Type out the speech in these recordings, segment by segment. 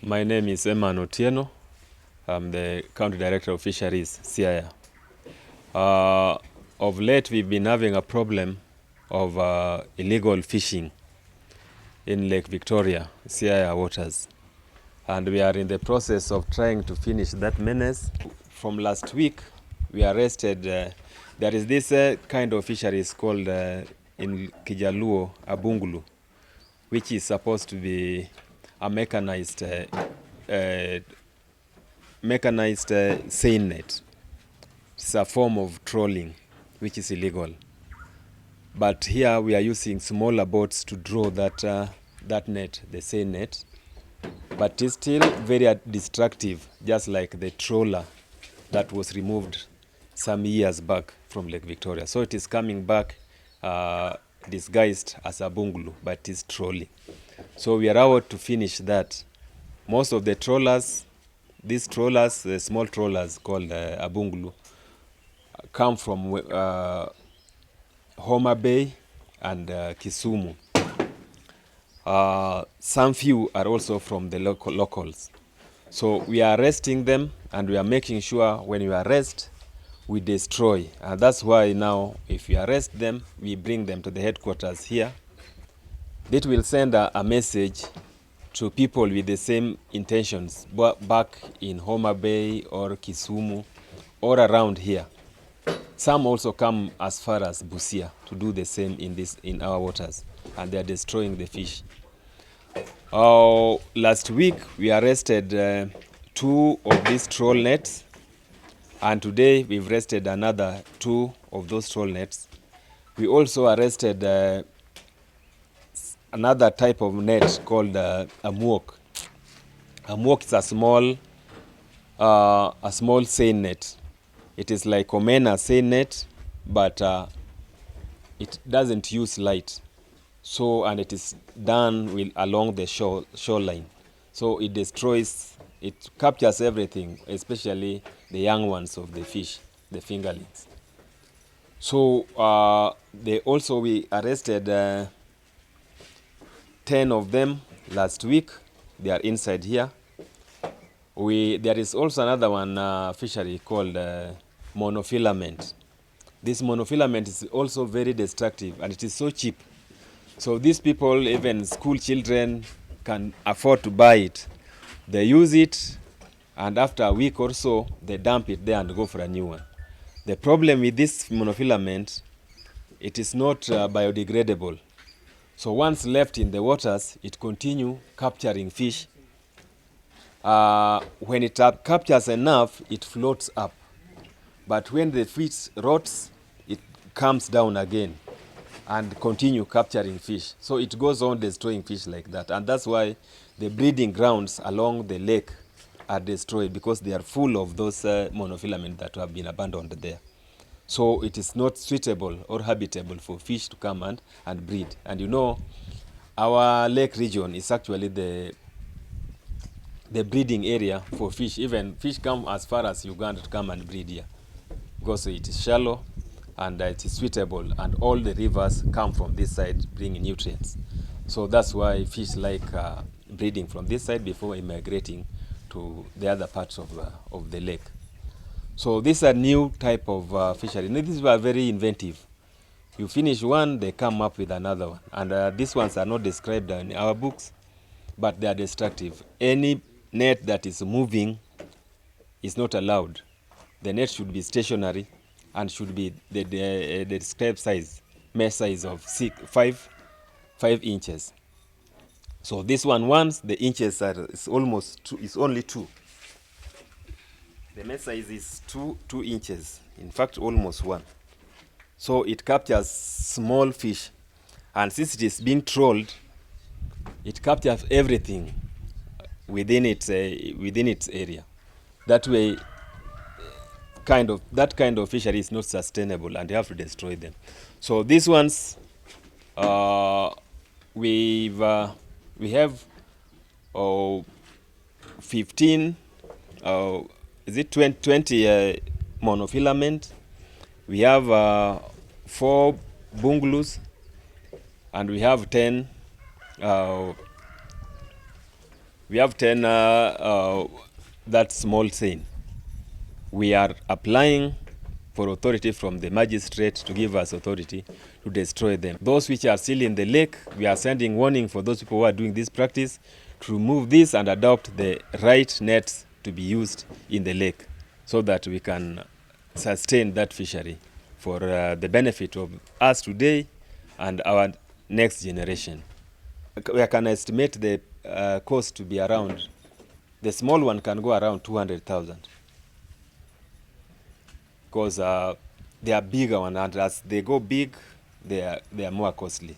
My name is Emman Otieno. I'm the County Director of Fisheries, Siaya. Of late, we've been having a problem of illegal fishing in Lake Victoria, Siaya waters. And we are in the process of trying to finish that menace. From last week, we arrested, there is this kind of fisheries called in Kijaluo, Abungulu, which is supposed to be a mechanized seine net. It's a form of trolling, which is illegal. But here we are using smaller boats to draw that net, the seine net. But it's still very destructive, just like the trawler that was removed some years back from Lake Victoria. So it is coming back disguised as a bungalow, but it is trolling. So we are out to finish that. Most of the trawlers, these trawlers, the small trawlers called abungulu, come from Homa Bay and Kisumu. Some few are also from the locals. So we are arresting them, and we are making sure when we arrest, we destroy. And that's why now, if we arrest them, we bring them to the headquarters here. That will send a message to people with the same intentions back in Homa Bay or Kisumu or around here. Some also come as far as Busia to do the same in our waters, and they are destroying the fish. Last week we arrested 2 of these troll nets, and today we've arrested another 2 of those troll nets. We also arrested another type of net called a muok. A muok is a small seine net. It is like omena seine net, but it doesn't use light. So, and it is done along the shoreline. So it destroys, it captures everything, especially the young ones of the fish, the fingerlings. So we arrested 10 of them last week. They are inside here. There is also another one fishery called monofilament. This monofilament is also very destructive, and it is so cheap. So these people, even school children, can afford to buy it. They use it, and after a week or so, they dump it there and go for a new one. The problem with this monofilament, it is not biodegradable. So once left in the waters, it continues capturing fish. When it captures enough, it floats up. But when the fish rots, it comes down again and continue capturing fish. So it goes on destroying fish like that. And that's why the breeding grounds along the lake are destroyed, because they are full of those monofilament that have been abandoned there. So it is not suitable or habitable for fish to come and breed. And you know, our lake region is actually the breeding area for fish. Even fish come as far as Uganda to come and breed here, because it is shallow and it is suitable, and all the rivers come from this side bringing nutrients. So that's why fish like breeding from this side before migrating to the other parts of the lake. So these are new type of fishery. These were very inventive. You finish one, they come up with another one. And these ones are not described in our books, but they are destructive. Any net that is moving is not allowed. The net should be stationary and should be the described size, mesh size of 5 inches. So this one, once the inches is almost 2, is only 2. The mesh size is 2 inches. In fact, almost 1. So it captures small fish, and since it is being trolled, it captures everything within its area. That way, that kind of fishery is not sustainable, and you have to destroy them. So these ones, we have 15. Is it 20 monofilament? We have 4 bungalows, and we have 10 We have 10 that small seine. We are applying for authority from the magistrate to give us authority to destroy them. Those which are still in the lake, we are sending warning for those people who are doing this practice to remove this and adopt the right nets to be used in the lake so that we can sustain that fishery for the benefit of us today and our next generation. We can estimate the cost to be around, the small one can go around 200,000 because they are bigger one, and as they go big, they are more costly,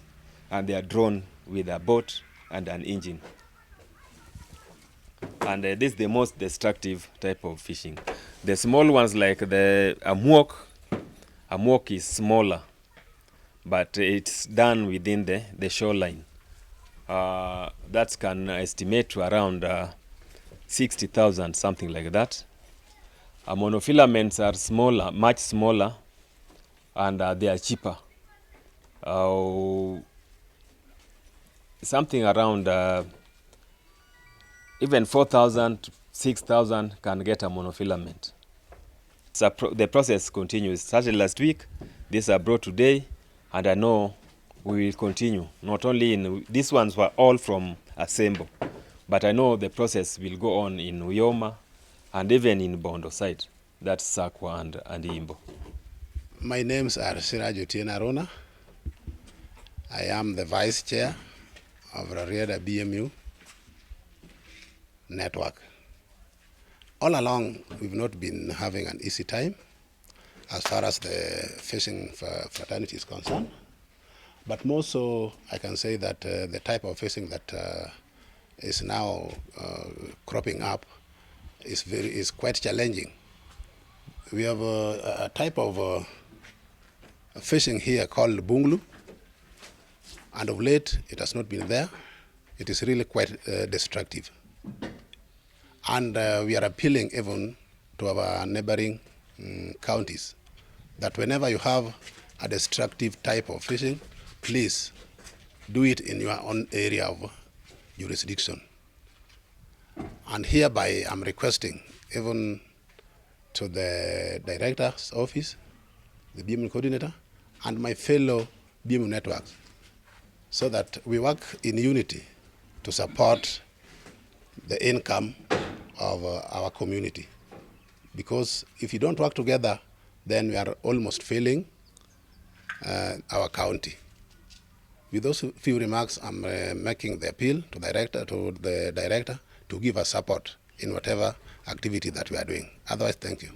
and they are drawn with a boat and an engine. And this is the most destructive type of fishing. The small ones like the amwok is smaller, but it's done within the shoreline. That can estimate to around 60,000, something like that. Monofilaments are smaller, much smaller, and they are cheaper. Something around even 4,000 to 6,000 can get a monofilament. The process continues. Started last week, these are brought today, and I know we will continue. Not only in, these ones were all from Asembo, but I know the process will go on in Uyoma and even in Bondo side. That's Sakwa and Imbo. My names are Siraj Arona. I am the Vice Chair of Rarieda BMU network. All along, we've not been having an easy time as far as the fishing fraternity is concerned. But more so, I can say that the type of fishing that is now cropping up is quite challenging. We have a type of fishing here called bunglu, and of late it has not been there. It is really quite destructive. And we are appealing even to our neighboring counties that whenever you have a destructive type of fishing, please do it in your own area of jurisdiction. And hereby I'm requesting even to the director's office, the BMU coordinator, and my fellow BMU networks, so that we work in unity to support the income of our community. Because if you don't work together, then we are almost failing our county. With those few remarks, I'm making the appeal to the director to give us support in whatever activity that we are doing. Otherwise, thank you.